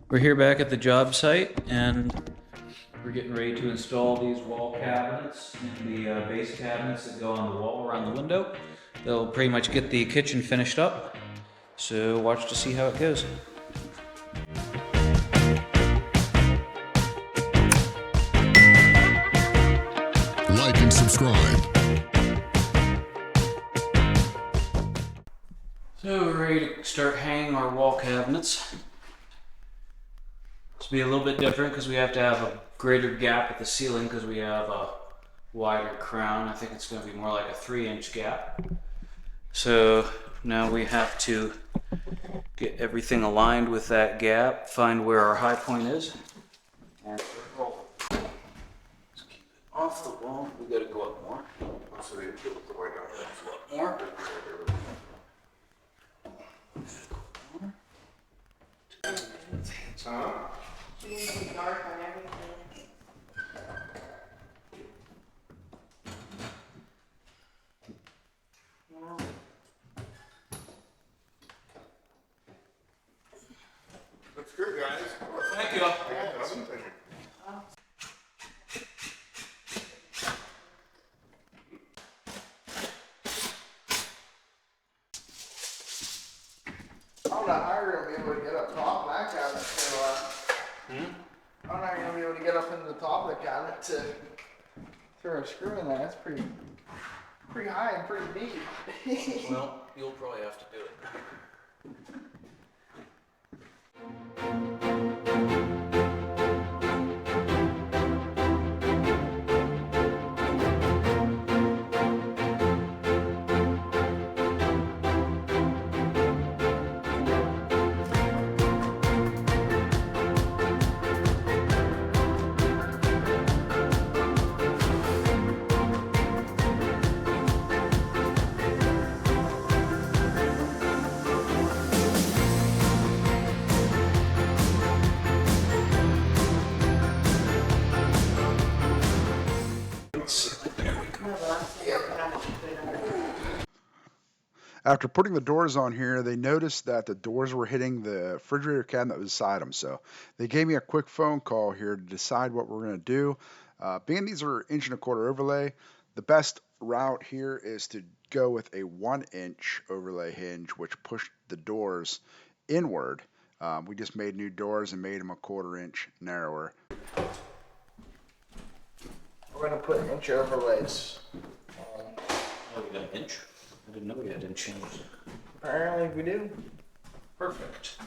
We're here back at the job site and we're getting ready to install these wall cabinets and the base cabinets that go on the wall around the window. They'll pretty much get the kitchen finished up. So watch to see how it goes. Like and subscribe. So we're ready to start hanging our wall cabinets. This will be a little bit different because we have to have a greater gap at the ceiling because we have a wider crown. I think it's going to be more like a 3-inch gap. So now we have to get everything aligned with that gap, find where our high point is, and roll. Let's keep it off the wall. We got to go up more. So we go up more. You need to be dark on everything. Wow. Looks good, guys. Thank you. I'm not how you're gonna be able to get up top of that cabinet to, I'm not gonna be able to get up into the top of the cabinet to throw a screw in there. That's pretty high and pretty deep. Well, you'll probably have to do it. After putting the doors on here, they noticed that the doors were hitting the refrigerator cabinet beside them. So they gave me a quick phone call here to decide what we're going to do. Being these are 1.25-inch overlay, the best route here is to go with a 1-inch overlay hinge, which pushed the doors inward. We just made new doors and made them 1/4 inch narrower. We're gonna put inch overlays. Oh, we got an inch? I didn't know we had inch hinges. Apparently we do. Perfect.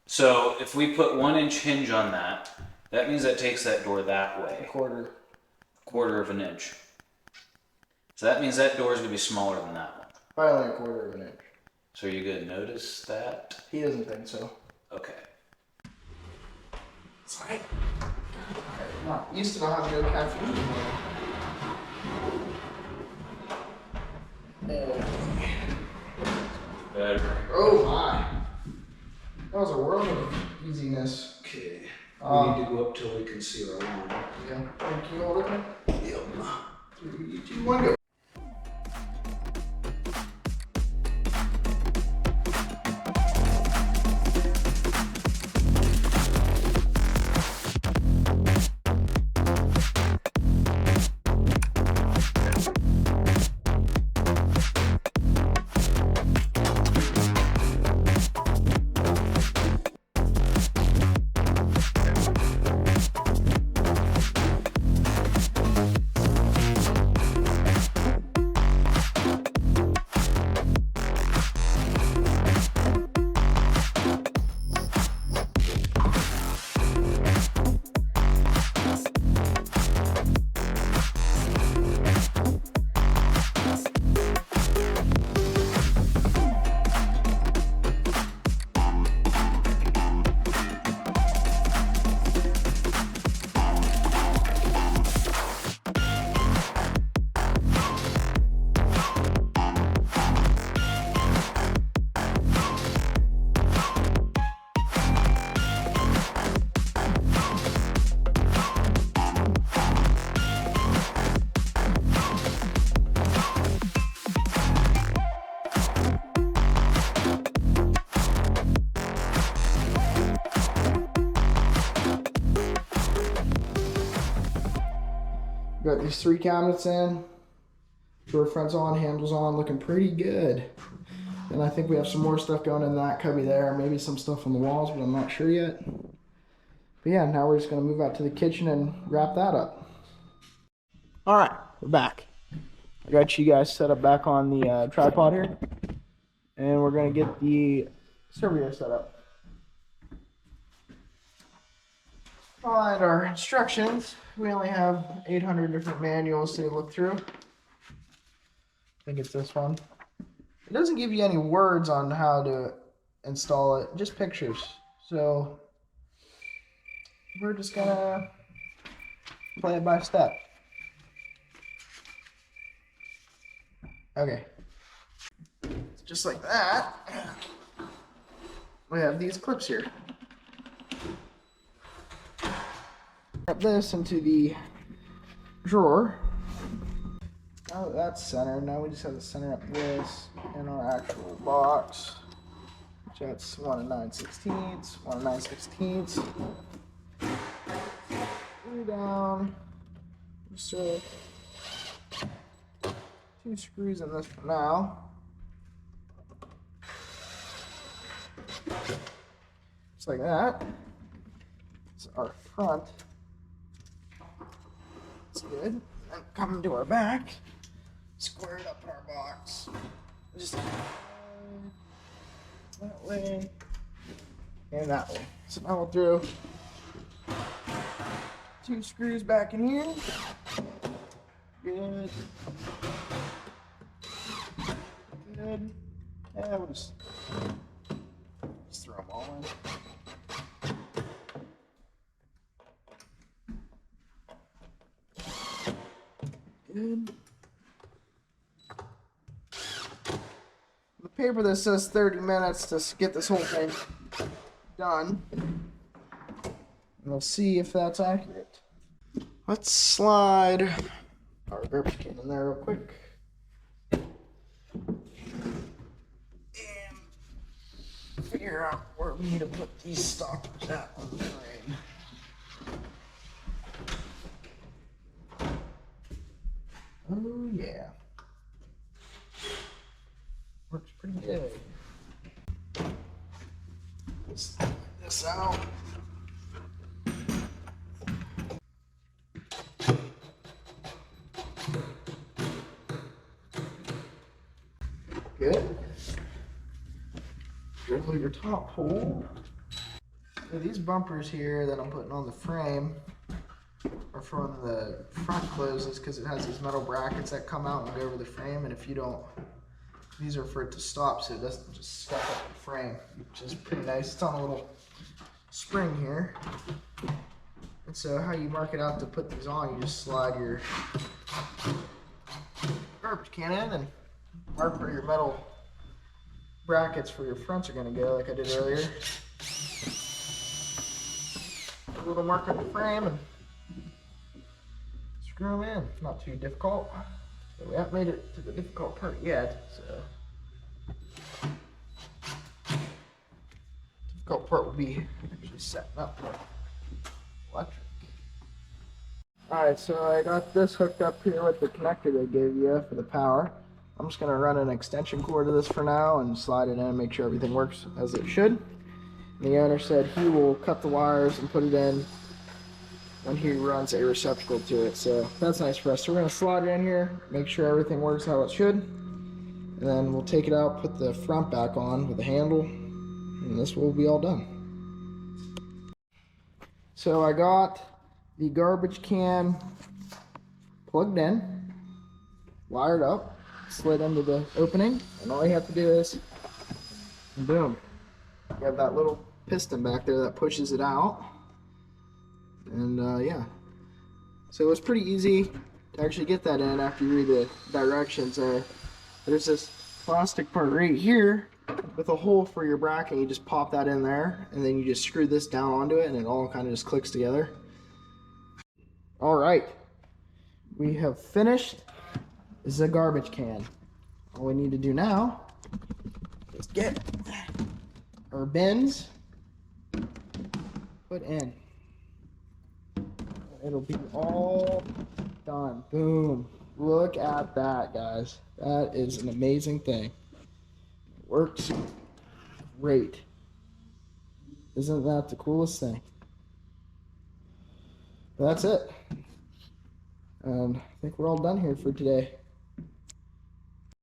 So if we put 1-inch hinge on that, that means that takes that door that way. Quarter of an inch. So that means that door is going to be smaller than that one. Probably only 1/4 of an inch. So are you going to notice that? He doesn't think so. Okay. Sorry. I'm not used to not having no caffeine anymore. Better. Oh my. That was a world of easiness. Okay. We need to go up till we can see our line. Yeah. Can you hold it there? Yep. 3, 2, 1, go. Got these 3 cabinets in. Door front's on, handles on, looking pretty good. And I think we have some more stuff going in that cubby there. Maybe some stuff on the walls, but I'm not sure yet. But yeah, now we're just gonna move out to the kitchen and wrap that up. All right, we're back. I got you guys set up back on the tripod here. And we're gonna get the server set up. Alright, our instructions. We only have 800 different manuals to look through. I think it's this one. It doesn't give you any words on how to install it, just pictures. So we're just gonna play it by step. Okay. Just like that. We have these clips here. Put this into the drawer. Now that that's centered, now we just have to center up this in our actual box. Which that's 1 9/16, 1 9/16. Screw down. So 2 screws in this for now. Just like that. It's our front. That's good. And coming to our back, square it up in our box. Just that way and that way. So now we'll throw 2 screws back in here. Good. Good. And we'll just throw them all in. Good. The paper that says 30 minutes to get this whole thing done. And we'll see if that's accurate. Let's slide our garbage can in there real quick. And figure out where we need to put these stoppers at on the frame. Oh yeah. Works pretty good. Let's take this out. Good. Dribble your top hole. So these bumpers here that I'm putting on the frame are from the front closes because it has these metal brackets that come out and go over the frame, and if you don't, these are for it to stop so it doesn't just stuck up the frame, which is pretty nice. It's on a little spring here. And so how you mark it out to put these on, you just slide your garbage can in and mark where your metal brackets for your fronts are going to go, like I did earlier. A little mark on the frame and screw them in. It's not too difficult. So we haven't made it to the difficult part yet, so difficult part will be actually setting up the electric. Alright, so I got this hooked up here with the connector they gave you for the power. I'm just going to run an extension cord to this for now and slide it in and make sure everything works as it should. And the owner said he will cut the wires and put it in when he runs a receptacle to it, so that's nice for us. So we're going to slide it in here, make sure everything works how it should, and then we'll take it out, put the front back on with the handle, and this will be all done. So I got the garbage can plugged in, wired up, slid into the opening, and all you have to do is boom, you have that little piston back there that pushes it out. And yeah, so it's pretty easy to actually get that in after you read the directions. There's this plastic part right here with a hole for your bracket. You just pop that in there, and then you just screw this down onto it, and it all kind of just clicks together. All right, we have finished the garbage can. All we need to do now is get our bins put in. It'll be all done. look at that, guys. That is an amazing thing. Works great. Isn't that the coolest thing? That's it. And I think we're all done here for today.